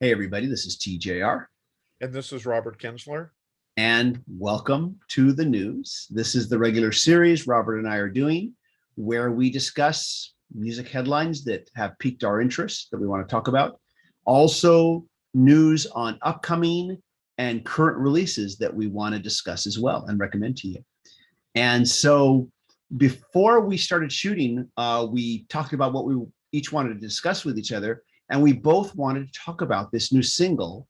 Hey, everybody, this is TJR, And this is Robert Kinsler. and welcome to the news. This is the regular series Robert and I are doing where we discuss music headlines that have piqued our interest that we want to talk about. Also, news on upcoming and current releases that we want to discuss as well and recommend to you. And so, before we started shooting, we talked about what we each wanted to discuss with each other, and we both wanted to talk about this new single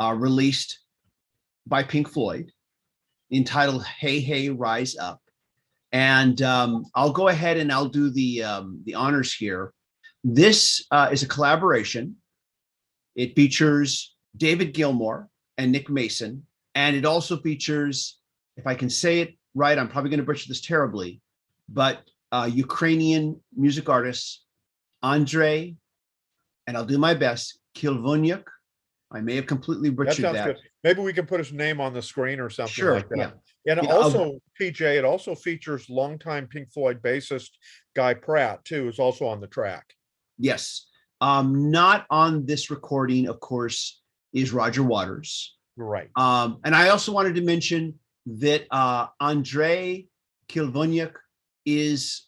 released by Pink Floyd entitled "Hey Hey Rise Up." And I'll go ahead and I'll do the honors here. This is a collaboration. It features David Gilmour and Nick Mason, and it also features, if I can say it right, I'm probably going to butcher this terribly, but Ukrainian music artists Andrei, and I'll do my best, Kilvonyuk. I may have completely That butchered sounds that. good. Maybe we can put his name on the screen or something Sure, like yeah. that. And Yeah, also, PJ, it also features longtime Pink Floyd bassist Guy Pratt, too, is also on the track. yes. Not on this recording, of course, is Roger Waters. Right. And I also wanted to mention that Andrei Kilvonyuk is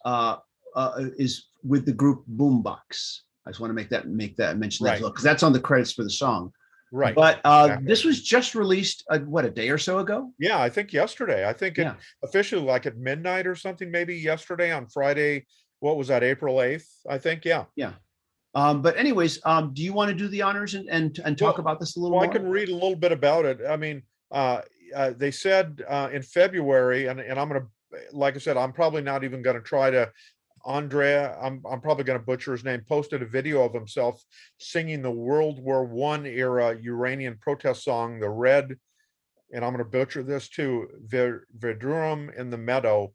with the group Boombox. I just want to make that mention that as Right. well, because that's on the credits for the song. Right. But Exactly. this was just released, a day or so ago? Yeah, I think yesterday. I think it Yeah, officially like at midnight or something, maybe yesterday on Friday. What was that, April 8th? I think. Yeah. yeah. But anyways, do you want to do the honors and talk Well, about this a little well, I more? can read a little bit about it. I mean, they said in February, and I'm going to, like I said, I'm probably not even going to try to. Andrea, I'm probably going to butcher his name. Posted a video of himself singing the World War One era Uranian protest song, "The Red," and I'm going to butcher this too, Verdurum in the Meadow,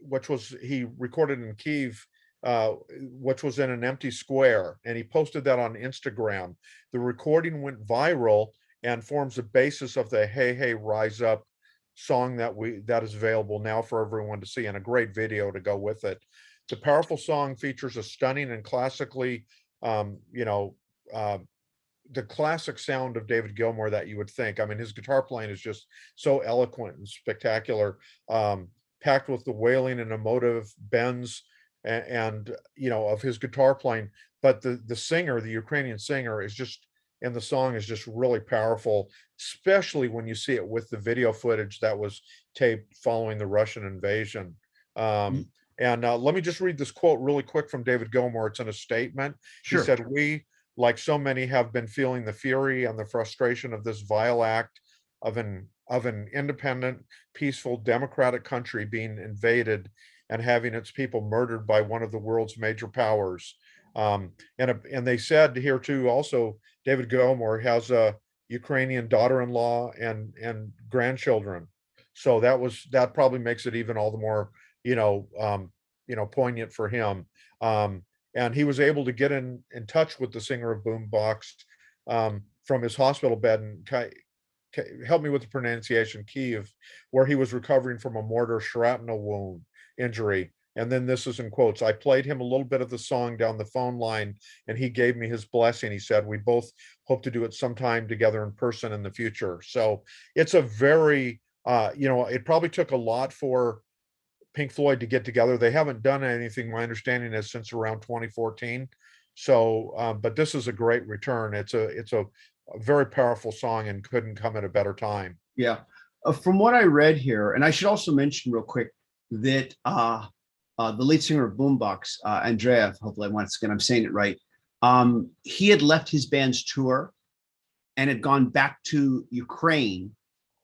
which was he recorded in Kiev, which was in an empty square, and he posted that on Instagram. The recording went viral and forms the basis of the "Hey Hey Rise Up" song that is available now for everyone to see, and a great video to go with it. The powerful song features a stunning and classically, um, you know, uh, the classic sound of David Gilmour that you would think. I mean, his guitar playing is just so eloquent and spectacular, packed with the wailing and emotive bends and of his guitar playing. But the singer, the Ukrainian singer, is just and the song is just really powerful, especially when you see it with the video footage that was taped following the Russian invasion. Um, and let me just read this quote really quick from David Gilmour. It's in a statement. He Sure. said, "We, like so many, have been feeling the fury and the frustration of this vile act of an independent, peaceful, democratic country being invaded and having its people murdered by one of the world's major powers." And they said here too. Also, David Gilmour has a Ukrainian daughter-in-law and grandchildren, so that probably makes it even all the more poignant for him. And he was able to get in touch with the singer of Boombox from his hospital bed and help me with the pronunciation, Kiev, where he was recovering from a mortar shrapnel wound injury. And then this is in quotes. "I played him a little bit of the song down the phone line, and he gave me his blessing." He said, "We both hope to do it sometime together in person in the future." So it's a very, it probably took a lot for Pink Floyd to get together. They haven't done anything, my understanding is, since around 2014. So, but this is a great return. It's a very powerful song and couldn't come at a better time. Yeah. From what I read here, and I should also mention real quick that the lead singer of Boombox, Andrea, hopefully once again I'm saying it right, he had left his band's tour and had gone back to Ukraine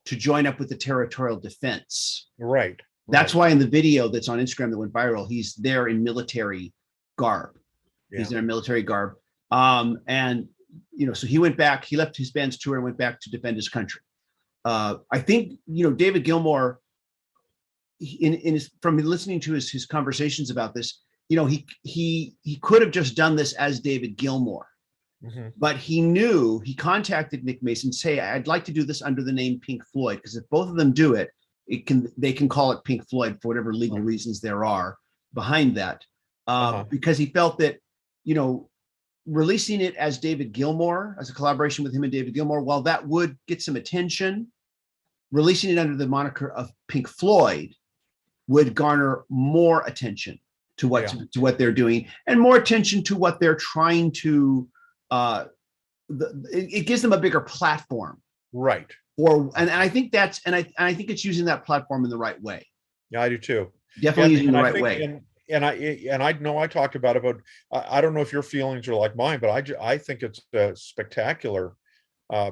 to join up with the territorial defense. Right. That's Right. why in the video that's on Instagram that went viral, he's there in military garb. Yeah. He's in a military garb. And so he went back, he left his band's tour and went back to defend his country. I think David Gilmour, from listening to his conversations about this, he could have just done this as David Gilmour, but he contacted Nick Mason, say, "I'd like to do this under the name Pink Floyd, because if both of them do it, they can call it Pink Floyd for whatever legal reasons there are behind that." Because he felt that you know releasing it as David Gilmour, as a collaboration with him and David Gilmour, while that would get some attention, releasing it under the moniker of Pink Floyd would garner more attention to what they're doing, and more attention to what they're trying to. It gives them a bigger platform, right? And I think I think it's using that platform in the right way. Yeah, I do too. Definitely using the right way. And I know I talked about it, but I don't know if your feelings are like mine, but I think it's a spectacular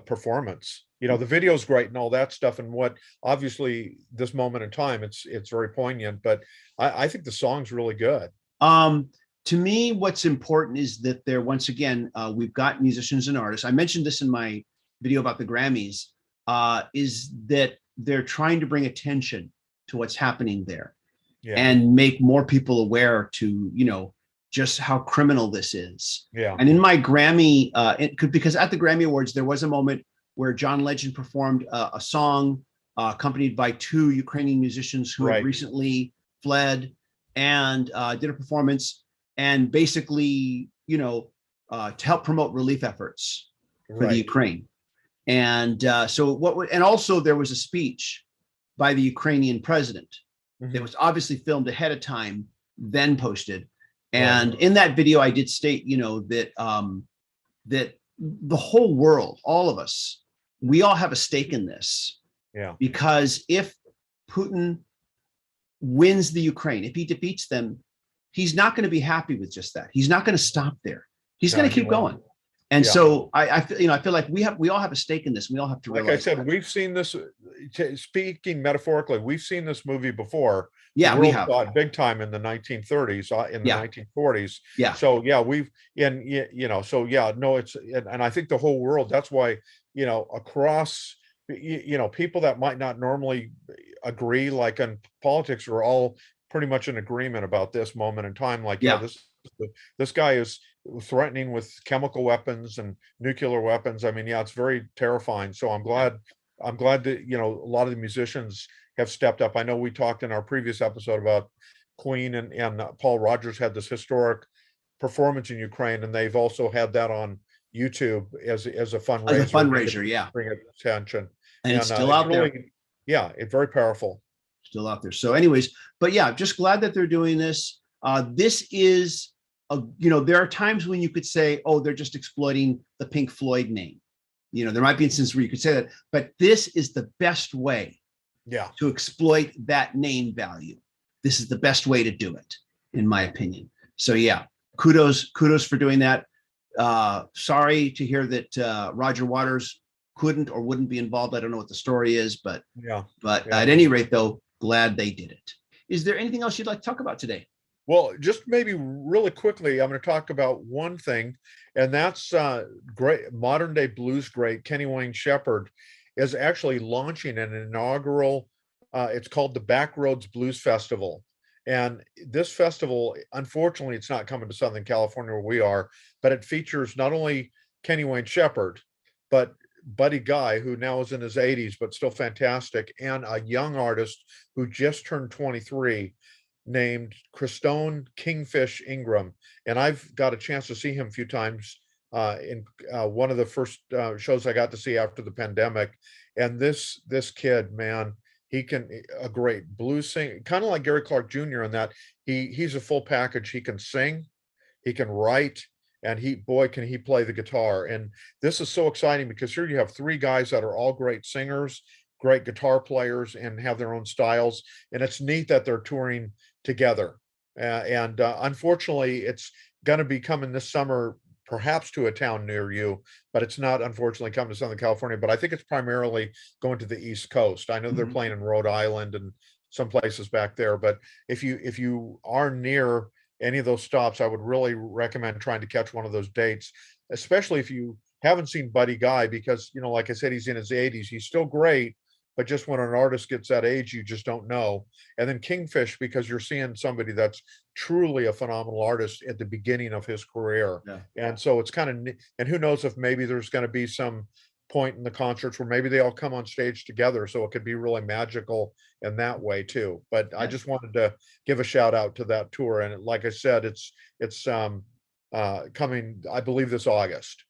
performance. You know, the video's great and all that stuff, and what obviously this moment in time, it's very poignant, but I think the song's really good. To me, what's important is that there, once again, we've got musicians and artists. I mentioned this in my video about the Grammys, is that they're trying to bring attention to what's happening there, and make more people aware to, you know, just how criminal this is. Yeah. And in my Grammy, because at the Grammy Awards, there was a moment where John Legend performed a song accompanied by two Ukrainian musicians who had recently fled, and did a performance, and basically, you know, to help promote relief efforts for the Ukraine. And and also there was a speech by the Ukrainian president that was obviously filmed ahead of time, then posted. And in that video, I did state, you know, that that the whole world, all of us, we all have a stake in this. Yeah. Because if Putin wins the Ukraine, if he defeats them, he's not going to be happy with just that. He's not going to stop there. He's going to keep going. And so I feel like we all have a stake in this. We all have to realize. Like I said, we've seen this. Speaking metaphorically, we've seen this movie before. Yeah, we have. Saw it big time in the 1930s, in the 1940s. Yeah. So we've it's and I think the whole world. That's why, you know, across, you know, people that might not normally agree, like in politics, are all pretty much in agreement about this moment in time. Like, this guy is threatening with chemical weapons and nuclear weapons. I mean, it's very terrifying. So I'm glad that, you know, a lot of the musicians have stepped up. I know we talked in our previous episode about Queen and Paul Rogers had this historic performance in Ukraine, and they've also had that on YouTube as a fundraiser. As a fundraiser, bring attention. And it's still out there. Yeah, it's very powerful. Still out there. So, anyways, but just glad that they're doing this. This is you know, there are times when you could say, oh, they're just exploiting the Pink Floyd name. You know, there might be instances where you could say that, but this is the best way to exploit that name value. This is the best way to do it, in my opinion. So kudos for doing that. Sorry to hear that Roger Waters couldn't or wouldn't be involved. I don't know what the story is, but at any rate, though, glad they did it. Is there anything else you'd like to talk about today? Well, just maybe really quickly, I'm going to talk about one thing, and that's great modern day blues great Kenny Wayne Shepherd is actually launching an inaugural. It's called the Backroads Blues Festival, and this festival, unfortunately, it's not coming to Southern California where we are, but it features not only Kenny Wayne Shepherd, but Buddy Guy, who now is in his 80s but still fantastic, and a young artist who just turned 23. Named Christone Kingfish Ingram, and I've got a chance to see him a few times in one of the first shows I got to see after the pandemic. And this kid, man, he can a great blues singer, kind of like Gary Clark Jr. in that he's a full package. He can sing, he can write, and can he play the guitar. And this is so exciting because here you have three guys that are all great singers, great guitar players, and have their own styles. And it's neat that they're touring together. Unfortunately, it's going to be coming this summer, perhaps to a town near you, but it's not unfortunately coming to Southern California. But I think it's primarily going to the East Coast. I know they're playing in Rhode Island and some places back there. But if you are near any of those stops, I would really recommend trying to catch one of those dates, especially if you haven't seen Buddy Guy, because, you know, like I said, he's in his 80s. He's still great. But just when an artist gets that age, you just don't know. And then Kingfish, because you're seeing somebody that's truly a phenomenal artist at the beginning of his career. And so it's kind of, and who knows if maybe there's going to be some point in the concerts where maybe they all come on stage together. So it could be really magical in that way too. But I just wanted to give a shout out to that tour. And like I said, it's coming, I believe, this August.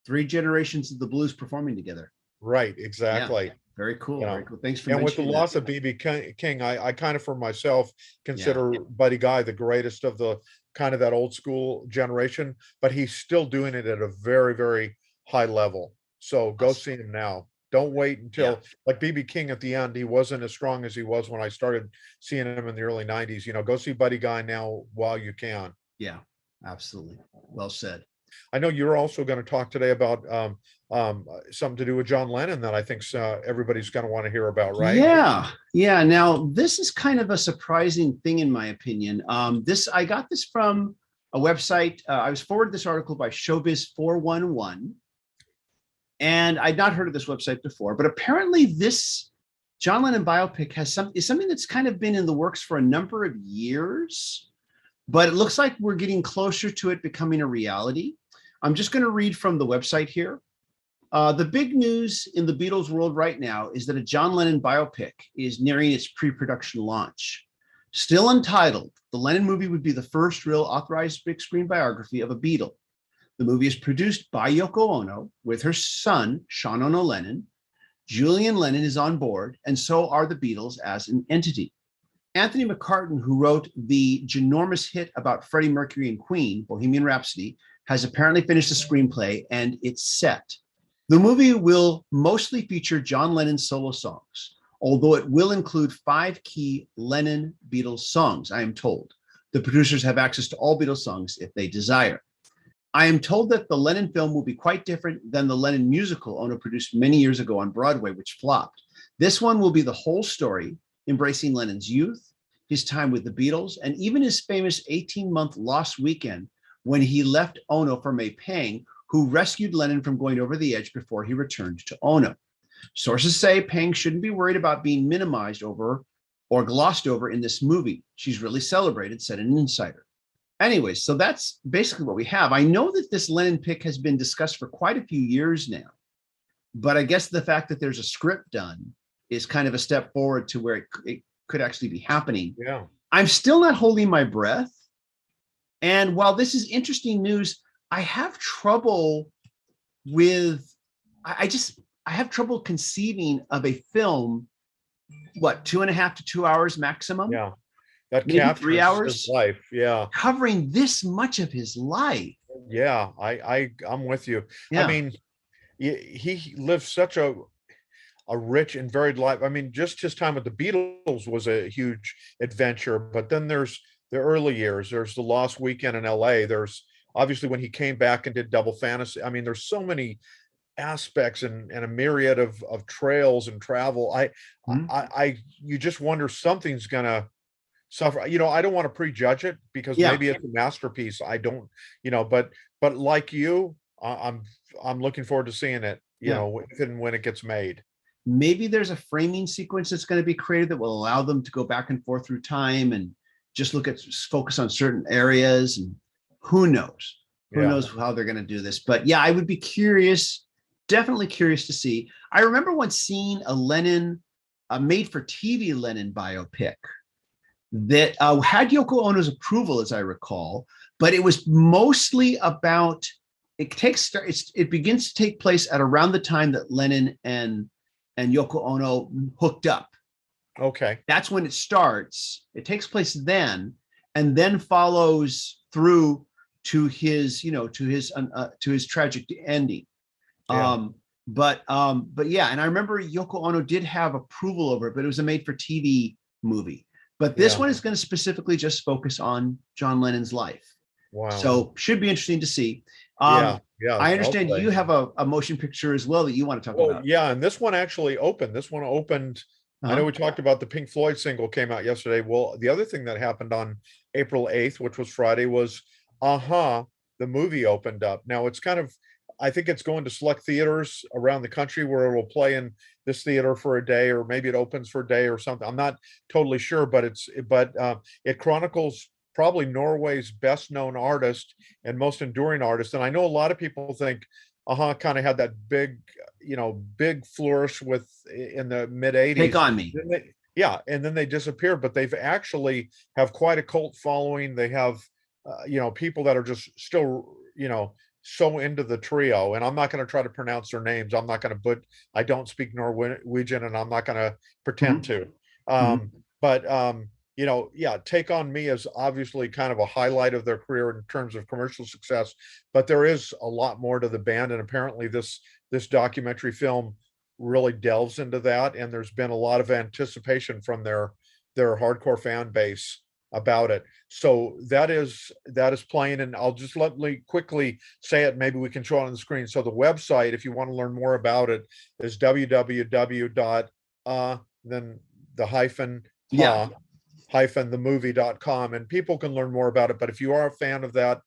Three generations of the blues performing together. Right, Yeah, exactly. very cool. Very cool. Thanks for And with the mentioning that. loss of BB King, I kind of for myself Yeah. consider Buddy Guy the greatest of the kind of that old school generation, but he's still doing it at a very, very high level. So go see him now. Don't wait until like BB King at the end, he wasn't as strong as he was when I started seeing him in the early 90s. Go see Buddy Guy now while you can. Yeah, absolutely. Well said. I know you're also going to talk today about something to do with John Lennon that I think everybody's going to want to hear about, right? Yeah, yeah. Now this is kind of a surprising thing, in my opinion. I got this from a website. I was forwarded this article by Showbiz 411, and I'd not heard of this website before. But apparently, this John Lennon biopic is something that's kind of been in the works for a number of years. But it looks like we're getting closer to it becoming a reality. I'm just going to read from the website here. The big news in the Beatles world right now is that a John Lennon biopic is nearing its pre-production launch. Still untitled, the Lennon movie would be the first real authorized big screen biography of a Beatle. The movie is produced by Yoko Ono with her son, Sean Ono Lennon. Julian Lennon is on board, and so are the Beatles as an entity. Anthony McCartan, who wrote the ginormous hit about Freddie Mercury and Queen, Bohemian Rhapsody, has apparently finished the screenplay and it's set. The movie will mostly feature John Lennon's solo songs, although it will include 5 key Lennon Beatles songs, I am told. The producers have access to all Beatles songs if they desire. I am told that the Lennon film will be quite different than the Lennon musical Ono produced many years ago on Broadway, which flopped. This one will be the whole story, embracing Lennon's youth, his time with the Beatles, and even his famous 18-month lost weekend when he left Ono for May Pang, who rescued Lennon from going over the edge before he returned to Ono. Sources say Pang shouldn't be worried about being minimized over or glossed over in this movie. She's really celebrated, said an insider. Anyways, so that's basically what we have. I know that this Lennon pick has been discussed for quite a few years now, but I guess the fact that there's a script done is kind of a step forward to where it could actually be happening. Yeah. I'm still not holding my breath. And while this is interesting news, I have trouble I have trouble conceiving of a film, 2.5 to 2 hours maximum? Yeah. That maybe captures 3 hours, his life. Yeah. covering this much of his life. Yeah. I'm with you. Yeah. I mean, he lived such a rich and varied life. I mean, just his time with the Beatles was a huge adventure, but then there's the early years, there's the Lost Weekend in LA, there's obviously when he came back and did Double Fantasy. I mean, there's so many aspects and a myriad of trails and travel. You just wonder something's gonna suffer. I don't want to prejudge it because maybe it's a masterpiece. I don't, but like you, I'm looking forward to seeing it, if and when it gets made. Maybe there's a framing sequence that's going to be created that will allow them to go back and forth through time and just focus on certain areas. And who knows? Who knows how they're going to do this? But yeah, I would be curious, definitely curious to see. I remember once seeing a made-for-TV Lennon biopic that had Yoko Ono's approval, as I recall, but it was mostly about, it begins to take place at around the time that Lennon and Yoko Ono hooked up. Okay. That's when it starts. It takes place then, and then follows through to his tragic ending. Yeah. But yeah, and I remember Yoko Ono did have approval over it, but it was a made-for-TV movie. But this one is going to specifically just focus on John Lennon's life. Wow. So should be interesting to see. Yeah. I understand you have a motion picture as well that you want to talk about. Yeah, and this one actually opened. This one opened. I know we talked about the Pink Floyd single came out yesterday. Well, the other thing that happened on April 8th, which was Friday, was the movie opened up. Now it's kind of, I think it's going to select theaters around the country where it will play in this theater for a day, or maybe it opens for a day or something. I'm not totally sure, but it chronicles probably Norway's best known artist and most enduring artist. And I know a lot of people think kind of had that big flourish in the mid 80s. Take On Me. And then they disappeared, but they've actually have quite a cult following. They have people that are just still, so into the trio. And I'm not going to try to pronounce their names. I'm not going to, but I don't speak Norwegian, and I'm not going to pretend Mhm. to. Mhm. But yeah, Take on Me is obviously kind of a highlight of their career in terms of commercial success, but there is a lot more to the band, and apparently this documentary film really delves into that, and there's been a lot of anticipation from their hardcore fan base about it. So that is playing, and I'll just let me quickly say it. Maybe we can show it on the screen. So the website, if you want to learn more about it, is www. Then the hyphen Yeah. themovie.com, and people can learn more about it. But if you are a fan of that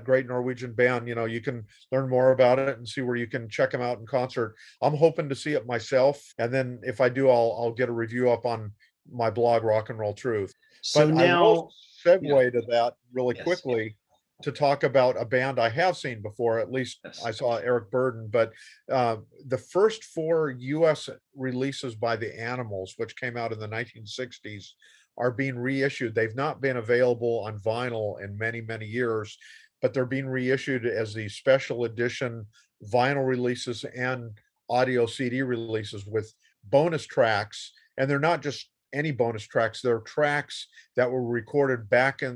great Norwegian band, you can learn more about it and see where you can check them out in concert. I'm hoping to see it myself, and then if I do, I'll get a review up on my blog, Rock and Roll Truth. So But I will now, yeah, segue to that really yes, quickly to talk about a band I have seen before. At least yes. I saw Eric Burden, but the first four U.S. releases by the Animals, which came out in the 1960s, are being reissued. They've not been available on vinyl in many, many years, but they're being reissued as the special edition vinyl releases and audio CD releases with bonus tracks. And they're not just any bonus tracks, they're tracks that were recorded back at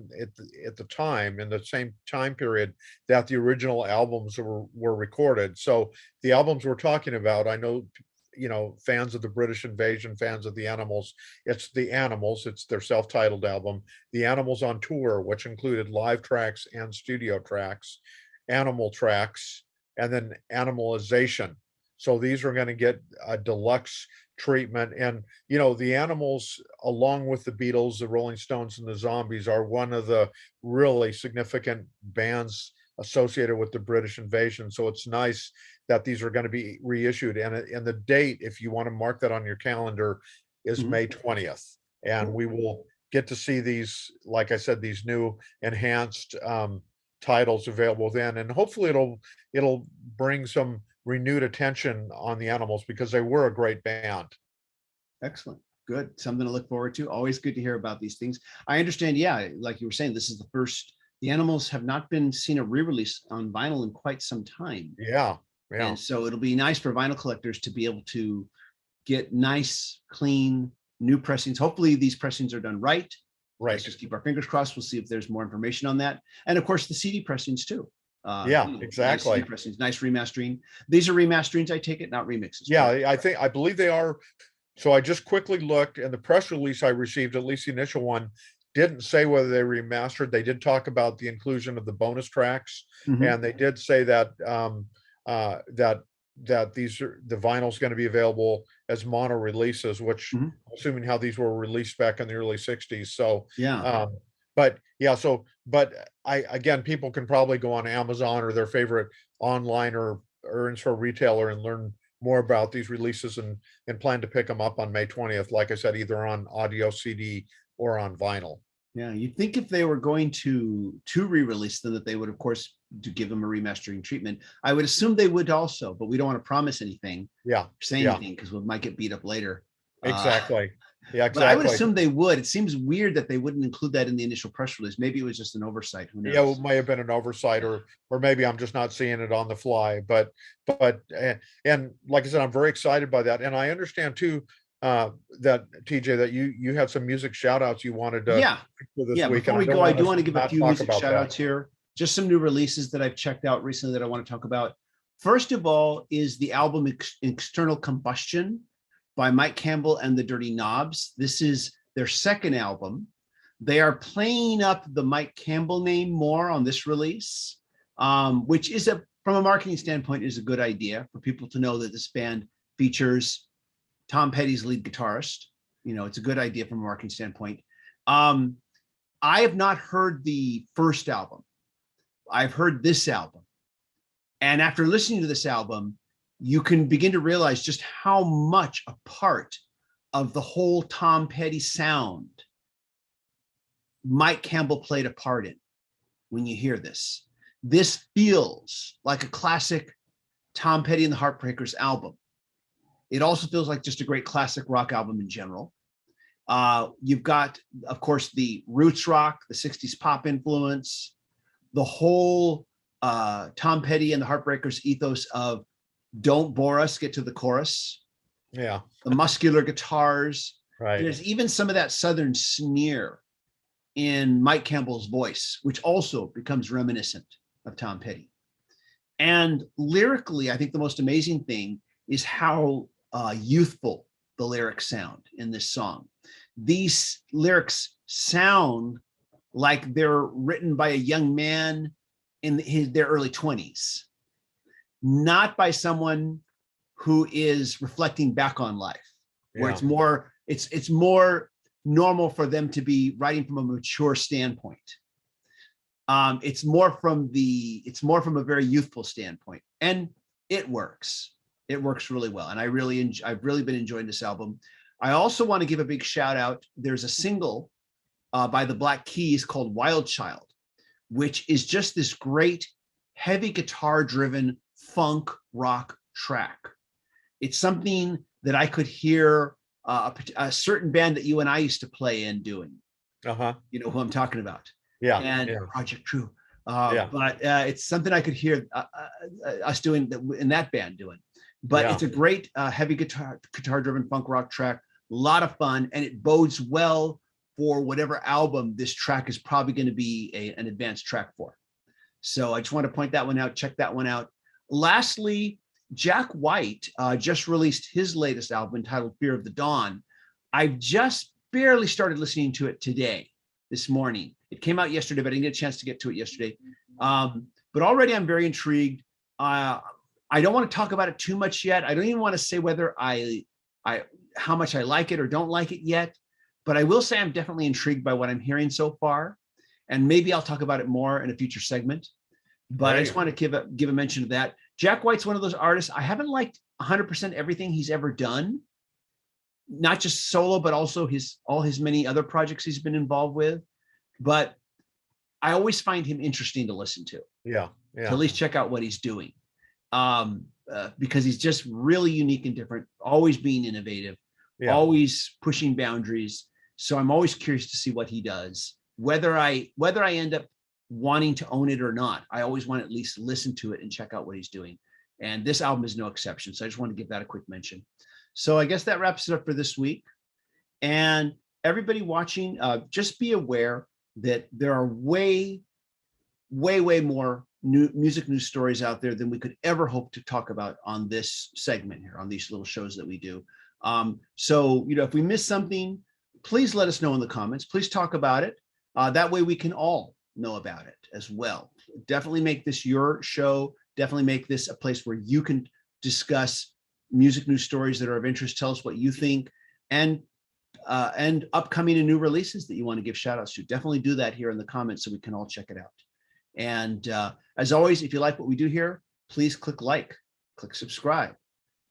the time, in the same time period that the original albums were recorded. So the albums we're talking about, I know, fans of the British Invasion, fans of the Animals, it's the Animals, it's their self-titled album, The Animals on Tour, which included live tracks and studio tracks, Animal tracks, and then Animalization. So these are going to get a deluxe treatment. And the Animals, along with the Beatles, the Rolling Stones, and the Zombies, are one of the really significant bands associated with the British Invasion. So it's nice that these are going to be reissued. And the date, if you want to mark that on your calendar, is Mhm. May 20th. And Cool. we will get to see these, like I said, these new enhanced titles available then. And hopefully it'll bring some renewed attention on the Animals, because they were a great band. Excellent. Good. Something to look forward to. Always good to hear about these things. I understand. Yeah, like you were saying, this is the first. The Animals have not been seen a re-release on vinyl in quite some time, Yeah, yeah, and so it'll be nice for vinyl collectors to be able to get nice, clean, new pressings. Hopefully, these pressings are done right. Let's right. just keep our fingers crossed. We'll see if there's more information on that, and of course, the CD pressings too. Yeah, Nice CD exactly. pressings, nice remastering. These are remasterings, I take it, not remixes. Yeah, Correct? I believe they are. So I just quickly looked, and the press release I received, at least the initial one, didn't say whether they remastered. They did talk about the inclusion of the bonus tracks, Mhm. and they did say that that these are the vinyl's going to be available as mono releases, which, Mhm. assuming how these were released back in the early 60s. So Yeah. but yeah, but I again, people can probably go on Amazon or their favorite online or in-store retailer and learn more about these releases, and plan to pick them up on May 20th, like I said, either on audio CD or on vinyl. Yeah, you'd think if they were going to re-release them, that they would, of course, to give them a remastering treatment. I would assume they would also, but we don't want to promise anything, Yeah, say yeah, anything, because we might get beat up later. Uh, exactly. Yeah, but I would exactly. assume they would. It seems weird that they wouldn't include that in the initial press release. Maybe it was just an oversight. Who Yeah, it knows? may have been an oversight, or maybe I'm just not seeing it on the fly. And like I said, I'm very excited by that, and I understand too that TJ, that you had some music shout outs you wanted to Yeah. for this Yeah. week, Before and I we don't go, I want do us want to to give a not few talk music about shout that. outs here. Just some new releases that I've checked out recently that I want to talk about. First of all is the album External Combustion by Mike Campbell and the Dirty Knobs. This is their second album. They are playing up the Mike Campbell name more on this release, which is from a marketing standpoint, is a good idea for people to know that this band features Tom Petty's lead guitarist. It's a good idea from a marketing standpoint. Um, I have not heard the first album. I've heard this album. And after listening to this album, you can begin to realize just how much a part of the whole Tom Petty sound Mike Campbell played a part in when you hear this. This feels like a classic Tom Petty and the Heartbreakers album. It also feels like just a great classic rock album in general. You've got, of course, the roots rock, the 60s pop influence, the whole Tom Petty and the Heartbreakers ethos of don't bore us, get to the chorus. Yeah. The muscular guitars. Right. There's even some of that Southern sneer in Mike Campbell's voice, which also becomes reminiscent of Tom Petty. And lyrically, I think the most amazing thing is how youthful the lyrics sound in this song. These lyrics sound like they're written by a young man in their early 20s, not by someone who is reflecting back on life, where it's more normal for them to be writing from a mature standpoint. It's more from a very youthful standpoint, and it works. It works really well, and I've really been enjoying this album. I also want to give a big shout out. There's a single by the Black Keys called Wild Child, which is just this great heavy guitar driven funk rock track. It's something that I could hear a certain band that you and I used to play in doing. You know who I'm talking about. Yeah. And Project True. But it's something I could hear us doing in that band doing. But it's a great heavy guitar driven funk rock track. A lot of fun, and it bodes well for whatever album this track is probably going to be an advanced track for. So I just want to point that one out. Check that one out. Lastly, Jack White just released his latest album entitled Fear of the Dawn. I've just barely started listening to it this morning. It came out yesterday, but I didn't get a chance to get to it yesterday. But already I'm very intrigued. I don't want to talk about it too much yet. I don't even want to say whether how much I like it or don't like it yet, but I will say I'm definitely intrigued by what I'm hearing so far. And maybe I'll talk about it more in a future segment. But I just want to give a mention of that. Jack White's one of those artists. I haven't liked 100% everything he's ever done, not just solo, but also all his many other projects he's been involved with. But I always find him interesting to listen to. To at least check out what he's doing, because he's just really unique and different. Always being innovative, always pushing boundaries. So I'm always curious to see what he does. Whether I end up wanting to own it or not, I always want to at least listen to it and check out what he's doing. And this album is no exception. So I just want to give that a quick mention. So I guess that wraps it up for this week. And everybody watching, just be aware that there are way more music news stories out there than we could ever hope to talk about on this segment here, on these little shows that we do. So, if we miss something, please let us know in the comments. Please talk about it. That way we can all know about it as well. Definitely make this your show. Definitely make this a place where you can discuss music news stories that are of interest. Tell us what you think, and upcoming and new releases that you want to give shout outs to. Definitely do that here in the comments so we can all check it out. And as always, if you like what we do here, please click like, click subscribe,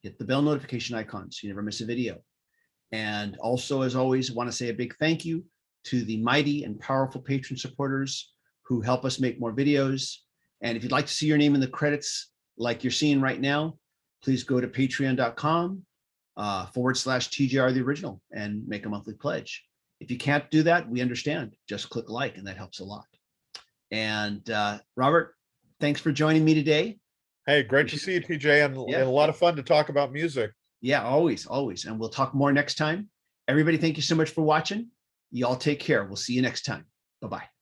hit the bell notification icon so you never miss a video. And also, as always, I want to say a big thank you to the mighty and powerful patron supporters who help us make more videos. And if you'd like to see your name in the credits like you're seeing right now, please go to patreon.com /TGR the original and make a monthly pledge. If you can't do that, we understand. Just click like, and that helps a lot. And Robert, thanks for joining me today. Hey, great to see you, TJ, and a lot of fun to talk about music. Yeah, always. And we'll talk more next time. Everybody, thank you so much for watching. You all take care. We'll see you next time. Bye-bye.